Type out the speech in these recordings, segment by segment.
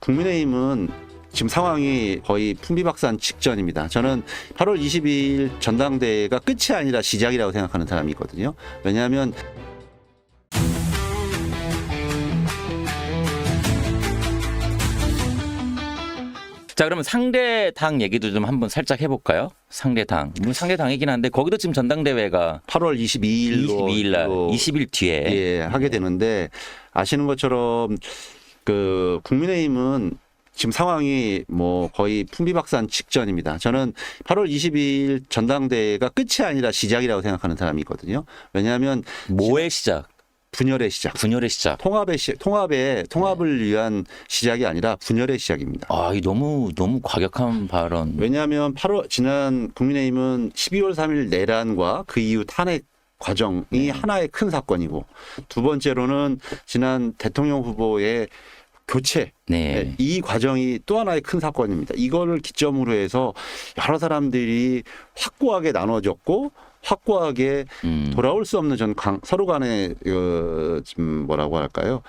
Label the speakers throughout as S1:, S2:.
S1: 국민의힘은 지금 상황이 거의 풍비박산 직전입니다. 저는 8월 22일 전당대회가 끝이 아니라 시작이라고 생각하는 사람이거든요. 왜냐하면
S2: 자, 그러면 상대 당 얘기도 좀 한번 살짝 해볼까요? 상대 당. 물론 상대 당이긴 한데 거기도 지금 전당대회가
S1: 8월 22일
S2: 날 20일 뒤에
S1: 예, 하게 되는데 아시는 것처럼 그 국민의힘은 지금 상황이 뭐 거의 풍비박산 직전입니다. 저는 8월 22일 전당대회가 끝이 아니라 시작이라고 생각하는 사람이거든요. 왜냐하면
S2: 뭐의 시작?
S1: 분열의 시작.
S2: 분열의 시작.
S1: 통합을 위한 시작이 아니라 분열의 시작입니다.
S2: 아, 이 너무 과격한 발언.
S1: 왜냐하면 지난 국민의힘은 12월 3일 내란과 그 이후 탄핵 과정이 하나의 큰 사건이고, 두 번째로는 지난 대통령 후보의 교체, 이 과정이 또 하나의 큰 사건입니다. 이거를 기점으로 해서 여러 사람들이 확고하게 나눠졌고 확고하게 돌아올 수 없는 서로 간의 지금 뭐라고 할까요?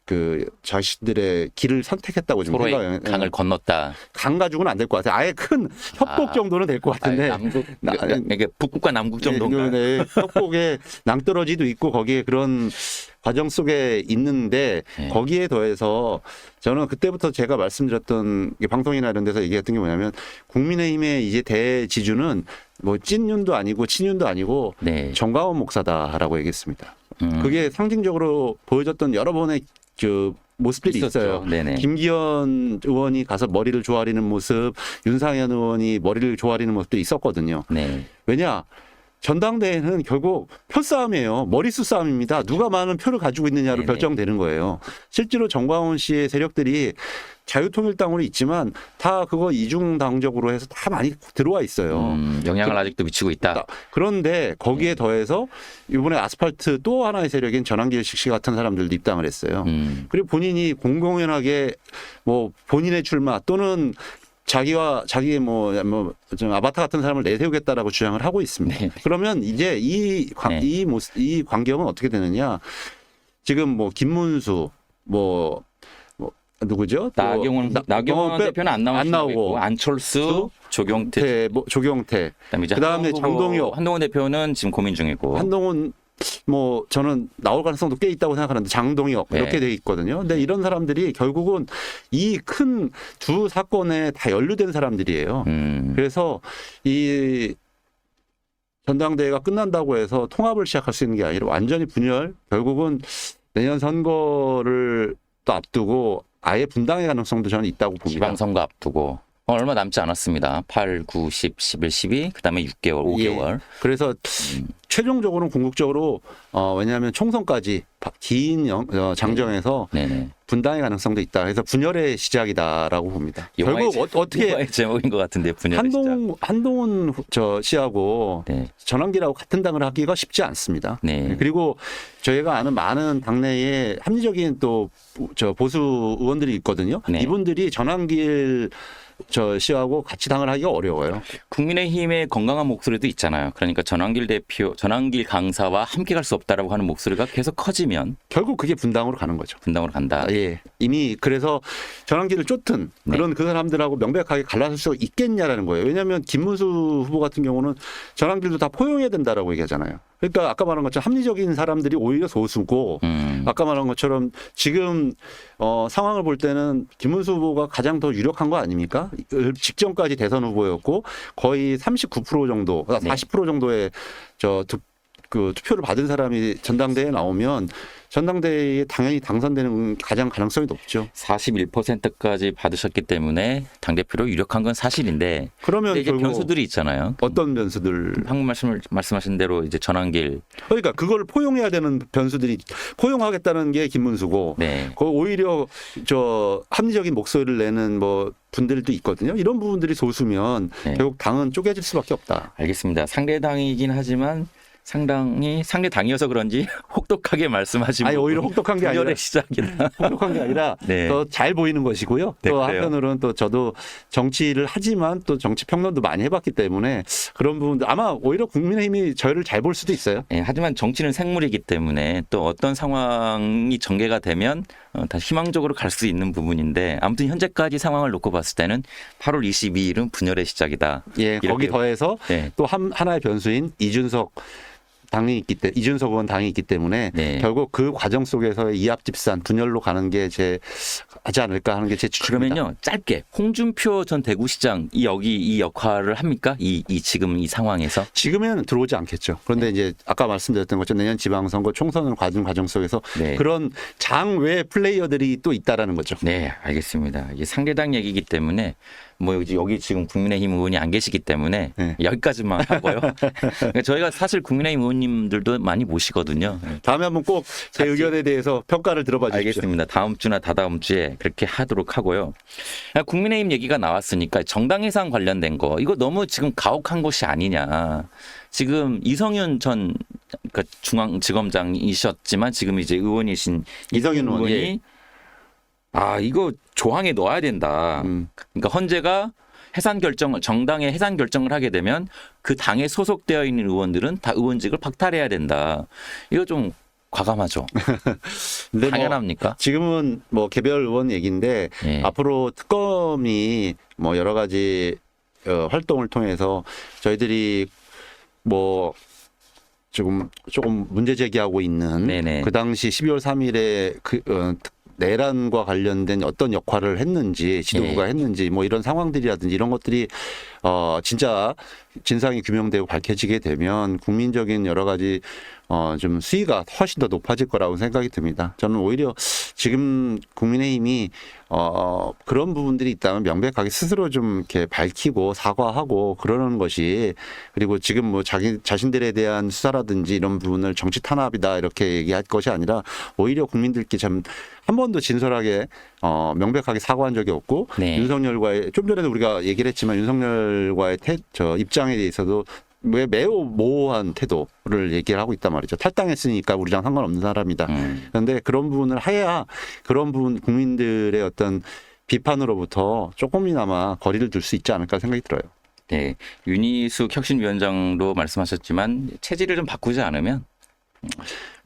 S1: 그 자신들의 길을 선택했다고 좀
S2: 서로의
S1: 생각해요.
S2: 강을 건넜다.
S1: 강 가지고는 안 될 것 같아요. 아예 큰 협곡 정도는 될 것 같은데.
S2: 이게 북극과 남극 정도인가?
S1: 네, 협곡에 낭떠러지도 있고 거기에 그런 과정 속에 있는데 거기에 더해서 저는 그때부터 제가 말씀드렸던 방송이나 이런 데서 얘기했던 게 뭐냐면 국민의힘의 이제 대지주는 뭐 찐윤도 아니고 친윤도 아니고 정광훈 목사다라고 얘기했습니다. 그게 상징적으로 보여줬던 여러 번의 그 모습들이 있어요. 김기현 의원이 가서 머리를 조아리는 모습, 윤상현 의원이 머리를 조아리는 모습도 있었거든요. 왜냐? 전당대회는 결국 표 싸움이에요. 머리수 싸움입니다. 누가 많은 표를 가지고 있느냐로 결정되는 거예요. 실제로 정광훈 씨의 세력들이 자유통일당으로 있지만 다 그거 이중당적으로 해서 다 많이 들어와 있어요.
S2: 영향을 아직도 미치고 있다.
S1: 그런데 거기에 더해서 이번에 아스팔트 또 하나의 세력인 전환길식 씨 같은 사람들도 입당을 했어요. 그리고 본인이 공공연하게 뭐 본인의 출마 또는 자기의 좀 아바타 같은 사람을 내세우겠다라고 주장을 하고 있습니다. 그러면 이제 이 광경은 어떻게 되느냐? 지금 뭐 김문수 누구죠?
S2: 나경원 대표는 안 나오고 안철수, 조경태,
S1: 그다음에 장동혁,
S2: 한동훈 대표는 지금 고민 중이고
S1: 한동훈 저는 나올 가능성도 꽤 있다고 생각하는데 장동혁 이렇게 돼 있거든요. 근데 이런 사람들이 결국은 이 큰 두 사건에 다 연루된 사람들이에요. 그래서 이 전당대회가 끝난다고 해서 통합을 시작할 수 있는 게 아니라 완전히 분열, 결국은 내년 선거를 또 앞두고 아예 분당의 가능성도 저는 있다고 봅니다.
S2: 지방선거 앞두고 얼마 남지 않았습니다. 8, 9, 10, 11, 12, 그다음에 6개월, 5개월.
S1: 그래서 최종적으로는 궁극적으로 왜냐하면 총선까지 긴 장정에서 분당의 가능성도 있다. 그래서 분열의 시작이다라고 봅니다. 결국 어떻게
S2: 영화의 제목인 것 같은데 분열의 시작.
S1: 한동훈 씨하고 전환기라고 같은 당을 하기가 쉽지 않습니다. 그리고 저희가 아는 많은 당내에 합리적인 또 보수 의원들이 있거든요. 이분들이 전환길 씨하고 같이 당을 하기가 어려워요.
S2: 국민의힘의 건강한 목소리도 있잖아요. 그러니까 전환길 강사와 함께 갈 수 없다라고 하는 목소리가 계속 커지면
S1: 결국 그게 분당으로 가는 거죠.
S2: 분당으로 간다.
S1: 이미 그래서 전환길을 쫓든 그런 그 사람들하고 명백하게 갈라설 수 있겠냐라는 거예요. 왜냐하면 김문수 후보 같은 경우는 전환길도 다 포용해야 된다라고 얘기하잖아요. 그러니까 아까 말한 것처럼 합리적인 사람들이 오히려 소수고 아까 말한 것처럼 지금 상황을 볼 때는 김문수 후보가 가장 더 유력한 거 아닙니까? 직전까지 대선 후보였고 거의 39% 정도, 40% 정도의 그 투표를 받은 사람이 전당대회에 나오면 전당대회에 당연히 당선되는 가장 가능성이 높죠.
S2: 41%까지 받으셨기 때문에 당대표로 유력한 건 사실인데
S1: 그러면
S2: 이제 변수들이 있잖아요.
S1: 어떤 변수들?
S2: 방금 말씀하신 대로 이제 전환길.
S1: 그러니까 그걸 포용해야 되는 변수들이 포용하겠다는 게 김문수고 오히려 합리적인 목소리를 내는 분들도 있거든요. 이런 부분들이 소수면 결국 당은 쪼개질 수밖에 없다.
S2: 알겠습니다. 상대당이긴 하지만 상당히 상대 당이어서 그런지 혹독하게 말씀하신
S1: 아니
S2: 부분.
S1: 오히려 혹독한 게 아니라
S2: 분열의 시작이다.
S1: 혹독한 게 아니라
S2: 네.
S1: 더 잘 보이는 것이고요.
S2: 네,
S1: 또
S2: 그래요.
S1: 한편으로는 또 저도 정치를 하지만 또 정치 평론도 많이 해봤기 때문에 그런 부분도 아마 오히려 국민의힘이 저희를 잘 볼 수도 있어요.
S2: 예, 하지만 정치는 생물이기 때문에 또 어떤 상황이 전개가 되면 다 희망적으로 갈 수 있는 부분인데 아무튼 현재까지 상황을 놓고 봤을 때는 8월 22일은 분열의 시작이다.
S1: 예, 거기
S2: 이렇게-
S1: 더해서
S2: 네.
S1: 또 하나의 변수인 이준석 의원 당이 있기 때문에
S2: 네.
S1: 결국 그 과정 속에서의 이합집산 분열로 가는 게 하지 않을까 하는 게 제 추측입니다.
S2: 그러면요, 짧게 홍준표 전 대구시장 이 역할을 합니까? 지금 이 상황에서?
S1: 지금은 들어오지 않겠죠. 그런데 이제 아까 말씀드렸던 것처럼 내년 지방선거 총선을 가진 과정 속에서
S2: 네.
S1: 그런 장외 플레이어들이 또 있다라는 거죠.
S2: 네, 알겠습니다. 이게 상대당 얘기이기 때문에 뭐 여기 지금 국민의힘 의원이 안 계시기 때문에
S1: 네.
S2: 여기까지만 하고요. 그러니까 저희가 사실 국민의힘 의원님들도 많이 모시거든요.
S1: 다음에 한번 꼭 제 의견에 대해서 평가를 들어봐 주십시오.
S2: 알겠습니다. 다음 주나 다다음 주에 그렇게 하도록 하고요. 국민의힘 얘기가 나왔으니까 정당 해상 관련된 거 이거 너무 지금 가혹한 것이 아니냐. 지금 이성윤 전 그러니까 중앙지검장이셨지만 지금 이제 의원이신
S1: 이성윤 의원,
S2: 의원이
S1: 예.
S2: 이거 조항에 넣어야 된다. 그러니까 헌재가 정당의 해산 결정을 하게 되면 그 당에 소속되어 있는 의원들은 다 의원직을 박탈해야 된다. 이거 좀 과감하죠.
S1: 근데 뭐
S2: 당연합니까?
S1: 지금은 뭐 개별 의원 얘기인데
S2: 예.
S1: 앞으로 특검이 뭐 여러 가지 활동을 통해서 저희들이 뭐 조금 문제 제기하고 있는
S2: 네네.
S1: 그 당시 12월 3일에 내란과 관련된 어떤 역할을 했는지 지도부가
S2: 예.
S1: 했는지 뭐 이런 상황들이라든지 이런 것들이 진짜 진상이 규명되고 밝혀지게 되면 국민적인 여러 가지 좀 수위가 훨씬 더 높아질 거라고 생각이 듭니다. 저는 오히려 지금 국민의힘이 그런 부분들이 있다면 명백하게 스스로 좀 이렇게 밝히고 사과하고 그러는 것이 그리고 지금 뭐 자신들에 대한 수사라든지 이런 부분을 정치 탄압이다 이렇게 얘기할 것이 아니라 오히려 국민들께 참 한 번도 진솔하게 명백하게 사과한 적이 없고
S2: 네.
S1: 윤석열과의 좀 전에도 우리가 얘기를 했지만 윤석열과의 입장에 대해서도 매우 모호한 태도를 얘기를 하고 있단 말이죠. 탈당했으니까 우리랑 상관없는 사람이다. 그런데 그런 부분을 해야 그런 부분 국민들의 어떤 비판으로부터 조금이나마 거리를 둘 수 있지 않을까 생각이 들어요.
S2: 네, 윤희숙 혁신위원장도 말씀하셨지만 체질을 좀 바꾸지 않으면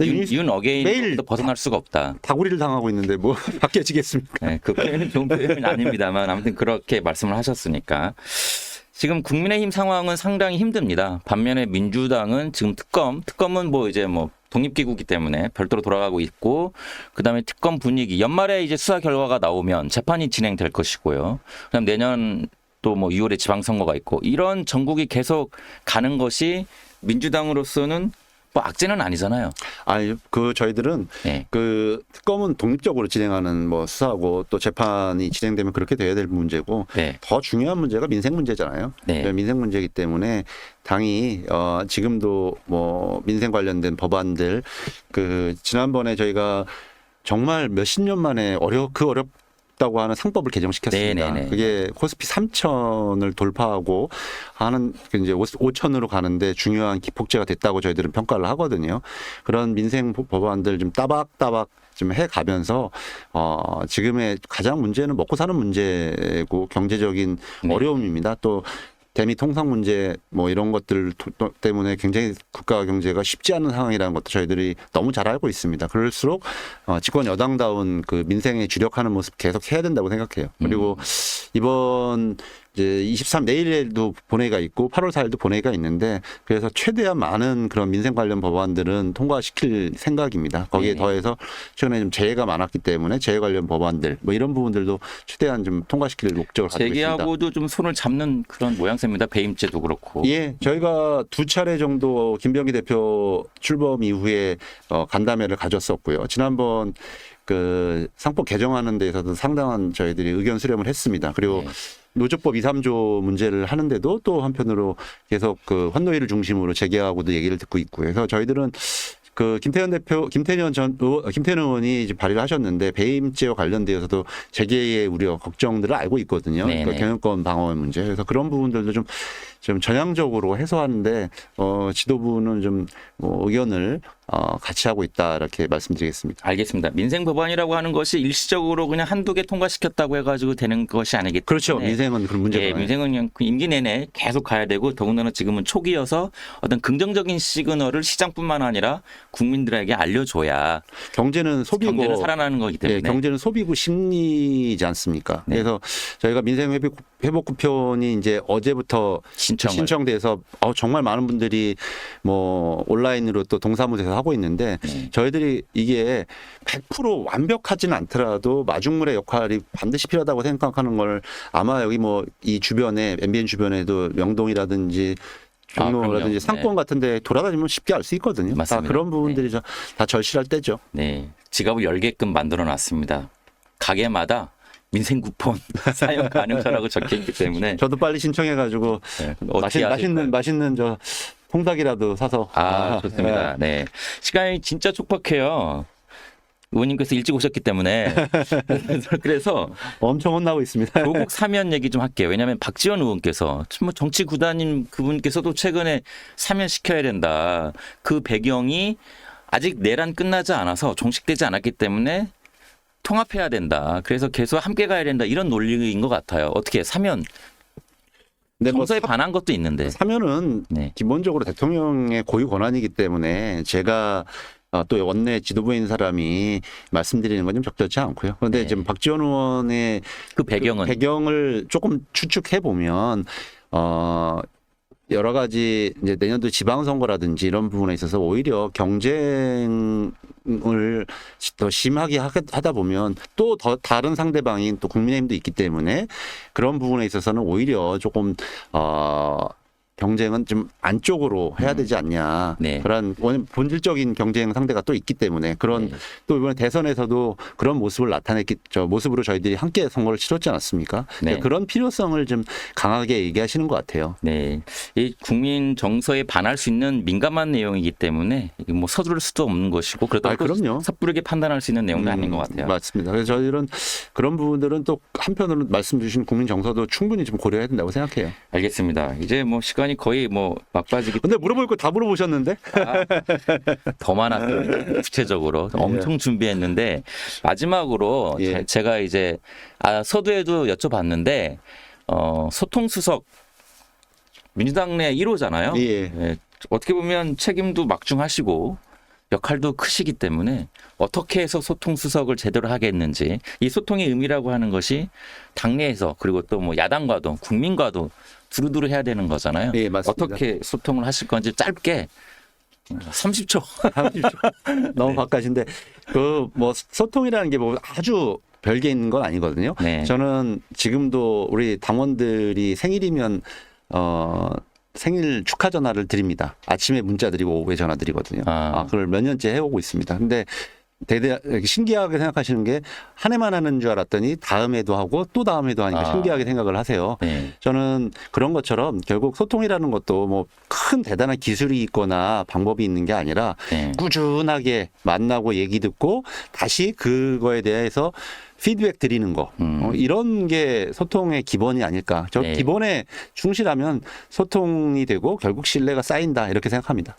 S2: 윤 어게인도
S1: 매일
S2: 벗어날 수가 없다.
S1: 다구리를 당하고 있는데 뭐 바뀌어지겠습니까?
S2: 네, 그 표현은 좋은 표현은 아닙니다만 아무튼 그렇게 말씀을 하셨으니까 지금 국민의힘 상황은 상당히 힘듭니다. 반면에 민주당은 지금 특검은 뭐 이제 뭐 독립기구이기 때문에 별도로 돌아가고 있고 그다음에 특검 분위기 연말에 이제 수사 결과가 나오면 재판이 진행될 것이고요. 그다음 내년 또 뭐 6월에 지방선거가 있고 이런 전국이 계속 가는 것이 민주당으로서는 뭐 악재는 아니잖아요.
S1: 아니 저희들은
S2: 네.
S1: 그 특검은 독립적으로 진행하는 뭐 수사고 또 재판이 진행되면 그렇게 돼야 될 문제고
S2: 네.
S1: 더 중요한 문제가 민생 문제잖아요.
S2: 네.
S1: 민생 문제이기 때문에 당이 지금도 뭐 민생 관련된 법안들 지난번에 저희가 정말 몇십 년 만에 어렵다고 하는 상법을 개정시켰습니다.
S2: 네네네.
S1: 그게 코스피 3천을 돌파하고 하는 이제 5천으로 가는데 중요한 기폭제가 됐다고 저희들은 평가를 하거든요. 그런 민생 법안들 좀 따박따박 좀 해가면서 지금의 가장 문제는 먹고 사는 문제고 경제적인
S2: 네.
S1: 어려움입니다. 또 대미 통상 문제 뭐 이런 것들 때문에 굉장히 국가 경제가 쉽지 않은 상황이라는 것도 저희들이 너무 잘 알고 있습니다. 그럴수록 집권 여당다운 그 민생에 주력하는 모습 계속 해야 된다고 생각해요. 그리고 이번 이제 내일에도 본회의가 있고 8월 4일도 본회의가 있는데 그래서 최대한 많은 그런 민생 관련 법안들은 통과시킬 생각입니다. 거기에
S2: 네.
S1: 더해서 최근에 좀 재해가 많았기 때문에 재해 관련 법안들 뭐 이런 부분들도 최대한 좀 통과시킬 목적을 가지고 있습니다.
S2: 재계하고도 좀 손을 잡는 그런 모양새입니다. 배임죄도 그렇고.
S1: 예, 저희가 2차례 정도 김병기 대표 출범 이후에 간담회를 가졌었고요. 지난번 그 상법 개정하는 데에서도 상당한 저희들이 의견 수렴을 했습니다. 그리고
S2: 네.
S1: 노조법 2, 3조 문제를 하는데도 또 한편으로 계속 그 환노위를 중심으로 재개하고도 얘기를 듣고 있고요. 그래서 저희들은 그 김태년 의원이 이제 발의를 하셨는데 배임죄와 관련되어서도 재계의 우려 걱정들을 알고 있거든요.
S2: 네네.
S1: 그러니까 경영권 방어 문제. 그래서 그런 부분들도 좀 전향적으로 해소하는데 지도부는 좀 의견을 같이 하고 있다 이렇게 말씀드리겠습니다.
S2: 알겠습니다. 민생 법안이라고 하는 것이 일시적으로 그냥 한두 개 통과시켰다고 해가지고 되는 것이 아니기 때문에.
S1: 그렇죠. 민생은 그런 문제가
S2: 예,
S1: 많아요.
S2: 민생은 그냥 그 임기 내내 계속 가야 되고 더군다나 지금은 초기여서 어떤 긍정적인 시그널을 시장뿐만 아니라 국민들에게 알려줘야
S1: 경제는 소비고
S2: 경제는 살아나는 거기 때문에.
S1: 예, 경제는 소비고 심리지 않습니까?
S2: 네.
S1: 그래서 저희가 민생 회복 쿠폰이 이제 어제부터 신청돼서 정말 많은 분들이 뭐 온라인으로 또 동사무소에서 하고 있는데 저희들이 이게 100% 완벽하지는 않더라도 마중물의 역할이 반드시 필요하다고 생각하는 걸 아마 여기 뭐 이 주변에 MBN 주변에도 명동이라든지 종로라든지
S2: 그럼요.
S1: 상권 같은데 돌아다니면 쉽게 알 수 있거든요.
S2: 맞습니다.
S1: 다 그런 부분들이 다 절실할 때죠.
S2: 네, 지갑을 열게끔 만들어 놨습니다. 가게마다 민생 쿠폰 사용 가능하라고 적혀 있기 때문에.
S1: 저도 빨리 신청해가지고
S2: 네, 어떻게
S1: 맛있는 저 통닭이라도 사서.
S2: 좋습니다. 네, 시간이 진짜 촉박해요. 의원님께서 일찍 오셨기 때문에 그래서
S1: 엄청 혼나고 있습니다.
S2: 조국 사면 얘기 좀 할게요. 왜냐하면 박지원 의원께서 뭐 정치 구단인 그분께서도 최근에 사면시켜야 된다. 그 배경이 아직 내란 끝나지 않아서 종식되지 않았기 때문에 통합해야 된다. 그래서 계속 함께 가야 된다. 이런 논리인 것 같아요. 어떻게 사면
S1: 근데 뭐
S2: 정서에 반한 것도 있는데.
S1: 사면은
S2: 네.
S1: 기본적으로 대통령의 고유 권한이기 때문에 제가 또 원내 지도부에 있는 사람이 말씀드리는 건 좀 적절치 않고요. 그런데
S2: 네.
S1: 지금 박지원 의원의
S2: 그 배경은
S1: 배경을 조금 추측해 보면 여러 가지 이제 내년도 지방선거라든지 이런 부분에 있어서 오히려 경쟁을 더 심하게 하다 보면 또 더 다른 상대방인 또 국민의힘도 있기 때문에 그런 부분에 있어서는 오히려 조금 경쟁은 좀 안쪽으로 해야 되지 않냐.
S2: 네.
S1: 그런 본질적인 경쟁 상대가 또 있기 때문에 그런
S2: 네.
S1: 또 이번에 대선에서도 그런 모습을 모습으로 저희들이 함께 선거를 치렀지 않았습니까?
S2: 네.
S1: 그런 필요성을 좀 강하게 얘기하시는 것 같아요.
S2: 네, 이 국민 정서에 반할 수 있는 민감한 내용이기 때문에 이게 뭐 서두를 수도 없는 것이고 그렇다고
S1: 그럼요.
S2: 섣부르게 판단할 수 있는 내용도 아닌 것 같아요.
S1: 맞습니다. 그래서 저희들은 그런 부분들은 또 한편으로 말씀 주신 국민 정서도 충분히 좀 고려해야 된다고 생각해요.
S2: 알겠습니다. 이제 뭐 시간이 거의 뭐 막바지기
S1: 근데 물어볼 거 다 물어보셨는데?
S2: 더 많았습니다. 구체적으로 엄청 준비했는데 마지막으로
S1: 예.
S2: 제가 이제 서두에도 여쭤봤는데 소통수석 민주당 내 1호잖아요.
S1: 예.
S2: 예, 어떻게 보면 책임도 막중하시고 역할도 크시기 때문에 어떻게 해서 소통수석을 제대로 하겠는지 이 소통의 의미라고 하는 것이 당내에서 그리고 또 뭐 야당과도 국민과도 두루두루 해야 되는 거잖아요.
S1: 예, 맞습니다.
S2: 어떻게 소통을 하실 건지 짧게 30초.
S1: 너무 바깥인데 그 뭐 소통이라는 게 뭐 아주 별개 있는 건 아니거든요.
S2: 네.
S1: 저는 지금도 우리 당원들이 생일이면 생일 축하 전화를 드립니다. 아침에 문자 드리고 오후에 전화 드리거든요. 그걸 몇 년째 해오고 있습니다. 근데 신기하게 생각하시는 게 한 해만 하는 줄 알았더니 다음에도 하고 또 다음에도 하니까 신기하게 생각을 하세요.
S2: 네.
S1: 저는 그런 것처럼 결국 소통이라는 것도 뭐 큰 대단한 기술이 있거나 방법이 있는 게 아니라
S2: 네.
S1: 꾸준하게 만나고 얘기 듣고 다시 그거에 대해서 피드백 드리는 거 이런 게 소통의 기본이 아닐까. 저
S2: 네.
S1: 기본에 충실하면 소통이 되고 결국 신뢰가 쌓인다 이렇게 생각합니다.